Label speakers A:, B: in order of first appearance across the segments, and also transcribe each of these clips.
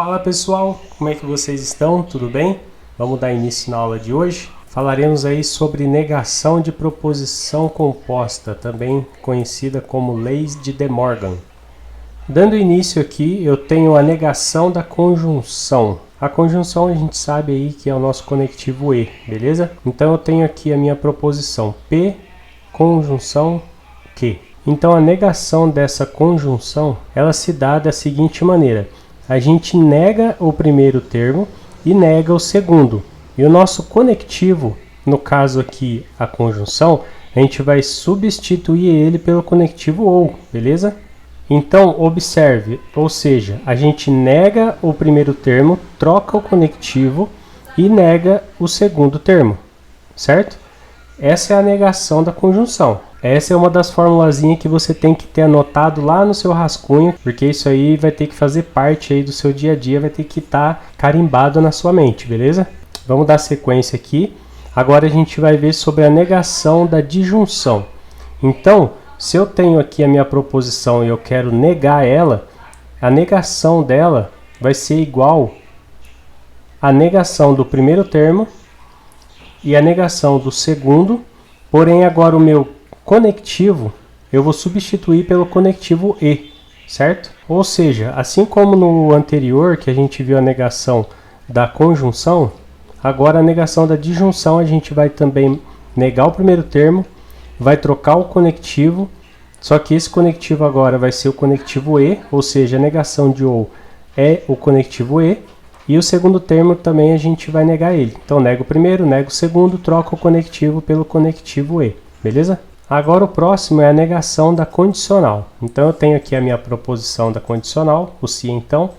A: Fala pessoal, como é que vocês estão? Tudo bem? Vamos dar início na aula de hoje. Falaremos aí sobre negação de proposição composta, também conhecida como leis de De Morgan. Dando início aqui, eu tenho a negação da conjunção. A conjunção a gente sabe aí que é o nosso conectivo E, beleza? Então eu tenho aqui a minha proposição P, conjunção Q. Então a negação dessa conjunção, ela se dá da seguinte maneira. A gente nega o primeiro termo e nega o segundo. E o nosso conectivo, no caso aqui a conjunção, a gente vai substituir ele pelo conectivo OU, beleza? Então observe, ou seja, a gente nega o primeiro termo, troca o conectivo e nega o segundo termo, certo? Essa é a negação da conjunção. Essa é uma das formulazinhas que você tem que ter anotado lá no seu rascunho, porque isso aí vai ter que fazer parte aí do seu dia a dia, vai ter que estar carimbado na sua mente, beleza? Vamos dar sequência aqui. Agora a gente vai ver sobre a negação da disjunção. Então, se eu tenho aqui a minha proposição e eu quero negar ela, a negação dela vai ser igual à negação do primeiro termo e a negação do segundo, porém agora o meu conectivo eu vou substituir pelo conectivo E, certo? Ou seja, assim como no anterior que a gente viu a negação da conjunção, agora a negação da disjunção a gente vai também negar o primeiro termo, vai trocar o conectivo, só que esse conectivo agora vai ser o conectivo E, ou seja, a negação de OU é o conectivo E, e o segundo termo também a gente vai negar ele. Então nega o primeiro, nega o segundo, troca o conectivo pelo conectivo E, beleza? Agora o próximo é a negação da condicional. Então eu tenho aqui a minha proposição da condicional, o se então,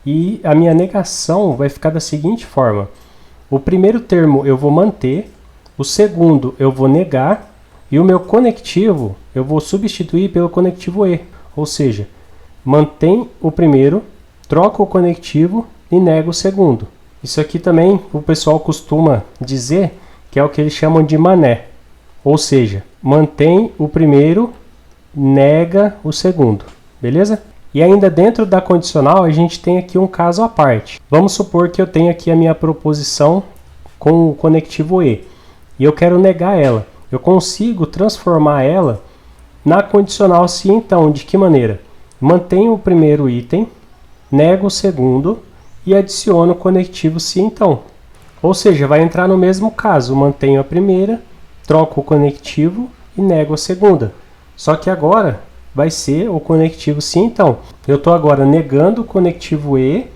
A: e a minha negação vai ficar da seguinte forma. O primeiro termo eu vou manter, o segundo eu vou negar, e o meu conectivo eu vou substituir pelo conectivo E. Ou seja, mantém o primeiro, troca o conectivo e nega o segundo. Isso aqui também o pessoal costuma dizer que é o que eles chamam de mané. Ou seja, mantém o primeiro, nega o segundo, beleza? E ainda dentro da condicional a gente tem aqui um caso à parte. Vamos supor que eu tenho aqui a minha proposição com o conectivo E e eu quero negar ela. Eu consigo transformar ela na condicional se então. De que maneira? Mantenho o primeiro item, nego o segundo e adiciono o conectivo se então. Ou seja, vai entrar no mesmo caso, mantenho a primeira, troco o conectivo e nego a segunda. Só que agora vai ser o conectivo se então. Eu estou agora negando o conectivo E,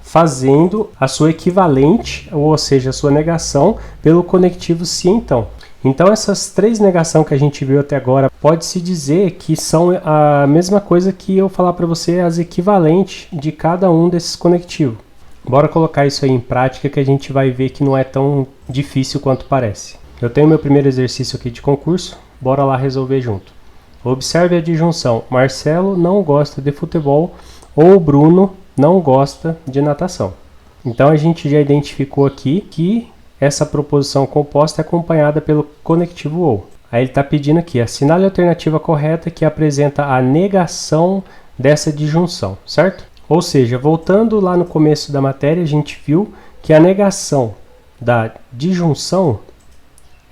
A: fazendo a sua equivalente, ou seja, a sua negação, pelo conectivo se então. Então essas três negações que a gente viu até agora, pode-se dizer que são a mesma coisa que eu falar para você as equivalentes de cada um desses conectivos. Bora colocar isso aí em prática que a gente vai ver que não é tão difícil quanto parece. Eu tenho meu primeiro exercício aqui de concurso, bora lá resolver junto. Observe a disjunção, Marcelo não gosta de futebol ou Bruno não gosta de natação. Então a gente já identificou aqui que essa proposição composta é acompanhada pelo conectivo OU. Aí ele está pedindo aqui, assinale a alternativa correta que apresenta a negação dessa disjunção, certo? Ou seja, voltando lá no começo da matéria, a gente viu que a negação da disjunção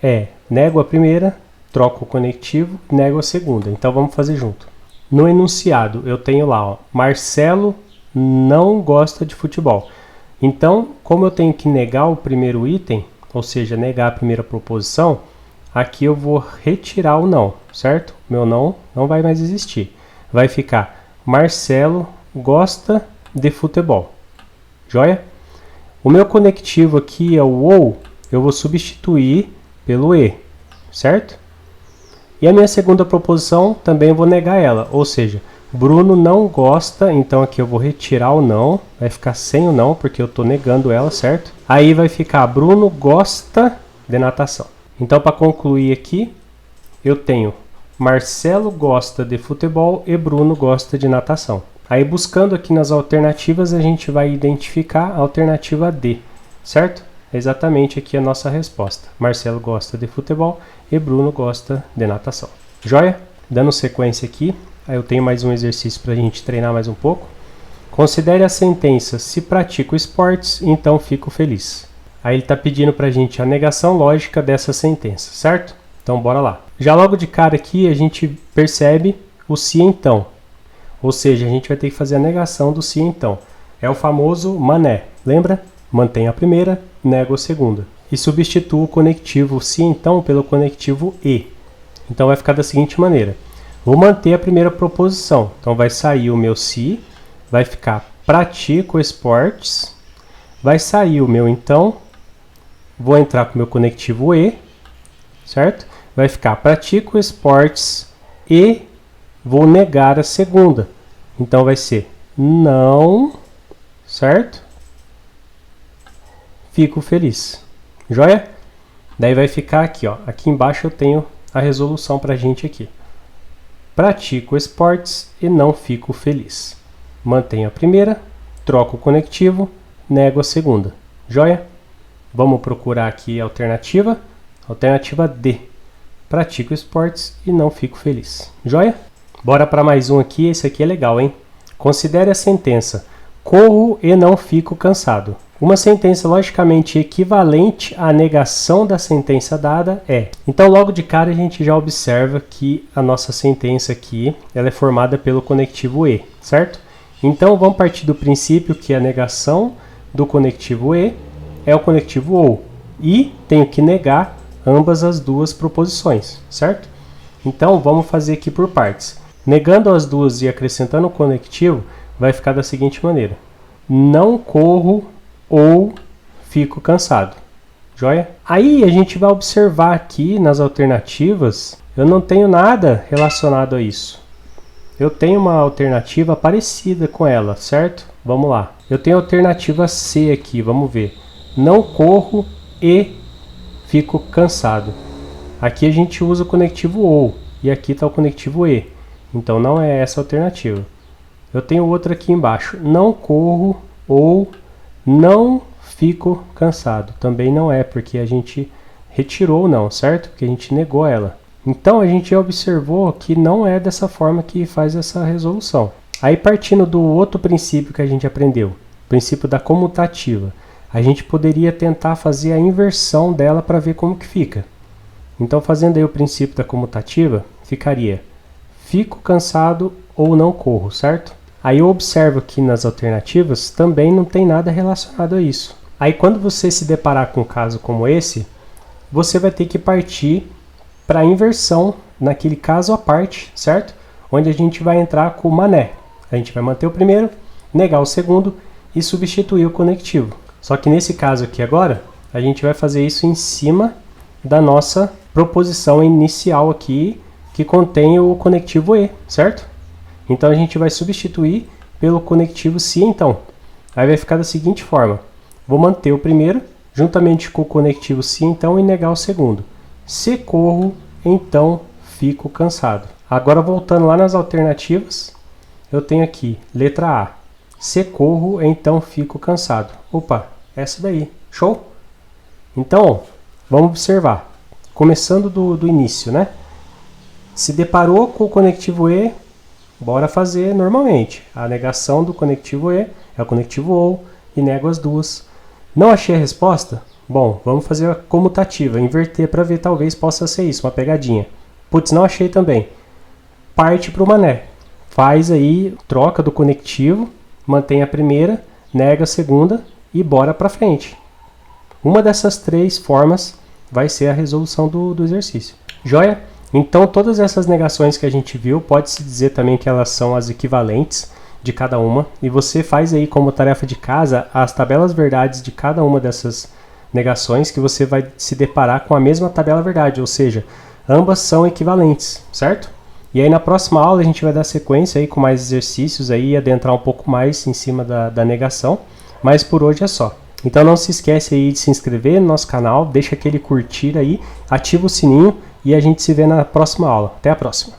A: é nego a primeira, troco o conectivo, nego a segunda. Então vamos fazer junto. No enunciado eu tenho lá, ó, Marcelo não gosta de futebol. Então, como eu tenho que negar o primeiro item, ou seja, negar a primeira proposição, aqui eu vou retirar o não, certo? Meu não vai mais existir. Vai ficar Marcelo gosta de futebol. Joia? O meu conectivo aqui é o OU, eu vou substituir pelo E, certo? E a minha segunda proposição também eu vou negar ela, ou seja, Bruno não gosta, então aqui eu vou retirar o não, vai ficar sem o não, porque eu estou negando ela, certo? Aí vai ficar Bruno gosta de natação. Então, para concluir aqui, eu tenho Marcelo gosta de futebol e Bruno gosta de natação. Aí, buscando aqui nas alternativas, a gente vai identificar a alternativa D, certo? É exatamente aqui a nossa resposta. Marcelo gosta de futebol e Bruno gosta de natação. Joia? Dando sequência aqui, aí eu tenho mais um exercício para a gente treinar mais um pouco. Considere a sentença: se pratico esportes, então fico feliz. Aí ele está pedindo para a gente a negação lógica dessa sentença, certo? Então bora lá. Já logo de cara aqui a gente percebe o se então. Ou seja, a gente vai ter que fazer a negação do se então. É o famoso mané. Lembra? Mantenho a primeira, nego a segunda. E substituo o conectivo se então pelo conectivo e. Então vai ficar da seguinte maneira. Vou manter a primeira proposição. Então vai sair o meu se, vai ficar pratico esportes, vai sair o meu então, vou entrar com o meu conectivo e, certo? Vai ficar pratico esportes e vou negar a segunda. Então vai ser não, certo? Fico feliz. Joia? Daí vai ficar aqui, ó. Aqui embaixo eu tenho a resolução pra gente aqui. Pratico esportes e não fico feliz. Mantenho a primeira, troco o conectivo, nego a segunda. Joia? Vamos procurar aqui a alternativa. Alternativa D. Pratico esportes e não fico feliz. Joia? Bora para mais um aqui. Esse aqui é legal, hein? Considere a sentença: corro e não fico cansado. Uma sentença logicamente equivalente à negação da sentença dada é. Então, logo de cara, a gente já observa que a nossa sentença aqui ela é formada pelo conectivo e, certo? Então, vamos partir do princípio que a negação do conectivo e é o conectivo ou. E tenho que negar ambas as duas proposições, certo? Então, vamos fazer aqui por partes. Negando as duas e acrescentando o conectivo, vai ficar da seguinte maneira. Não corro ou fico cansado. Joia? Aí a gente vai observar aqui nas alternativas, eu não tenho nada relacionado a isso. Eu tenho uma alternativa parecida com ela, certo? Vamos lá. Eu tenho a alternativa C aqui, vamos ver. Não corro e fico cansado. Aqui a gente usa o conectivo ou e aqui está o conectivo e. Então não é essa a alternativa. Eu tenho outra aqui embaixo. Não corro ou não fico cansado. Também não é, porque a gente retirou não, certo? Porque a gente negou ela. Então a gente já observou que não é dessa forma que faz essa resolução. Aí partindo do outro princípio que a gente aprendeu, o princípio da comutativa, a gente poderia tentar fazer a inversão dela para ver como que fica. Então fazendo aí o princípio da comutativa, ficaria fico cansado ou não corro, certo? Aí eu observo que nas alternativas também não tem nada relacionado a isso. Aí quando você se deparar com um caso como esse, você vai ter que partir para a inversão naquele caso à parte, certo? Onde a gente vai entrar com o mané. A gente vai manter o primeiro, negar o segundo e substituir o conectivo. Só que nesse caso aqui agora, a gente vai fazer isso em cima da nossa proposição inicial aqui, que contém o conectivo e, certo? Então a gente vai substituir pelo conectivo se então. Aí vai ficar da seguinte forma. Vou manter o primeiro, juntamente com o conectivo se então e negar o segundo. Se corro, então fico cansado. Agora voltando lá nas alternativas, eu tenho aqui, letra A. Se corro, então fico cansado. Opa, essa daí. Show? Então, vamos observar. Começando do início, né? Se deparou com o conectivo e, bora fazer normalmente. A negação do conectivo e é o conectivo ou e nego as duas. Não achei a resposta? Bom, vamos fazer a comutativa, inverter para ver, talvez possa ser isso, uma pegadinha. Putz, não achei também. Parte para o mané. Faz aí, troca do conectivo, mantém a primeira, nega a segunda e bora para frente. Uma dessas três formas vai ser a resolução do exercício. Joia? Então, todas essas negações que a gente viu, pode-se dizer também que elas são as equivalentes de cada uma. E você faz aí como tarefa de casa as tabelas verdades de cada uma dessas negações, que você vai se deparar com a mesma tabela verdade, ou seja, ambas são equivalentes, certo? E aí na próxima aula a gente vai dar sequência aí com mais exercícios aí e adentrar um pouco mais em cima da negação, mas por hoje é só. Então não se esquece aí de se inscrever no nosso canal, deixa aquele curtir aí, ativa o sininho e a gente se vê na próxima aula. Até a próxima!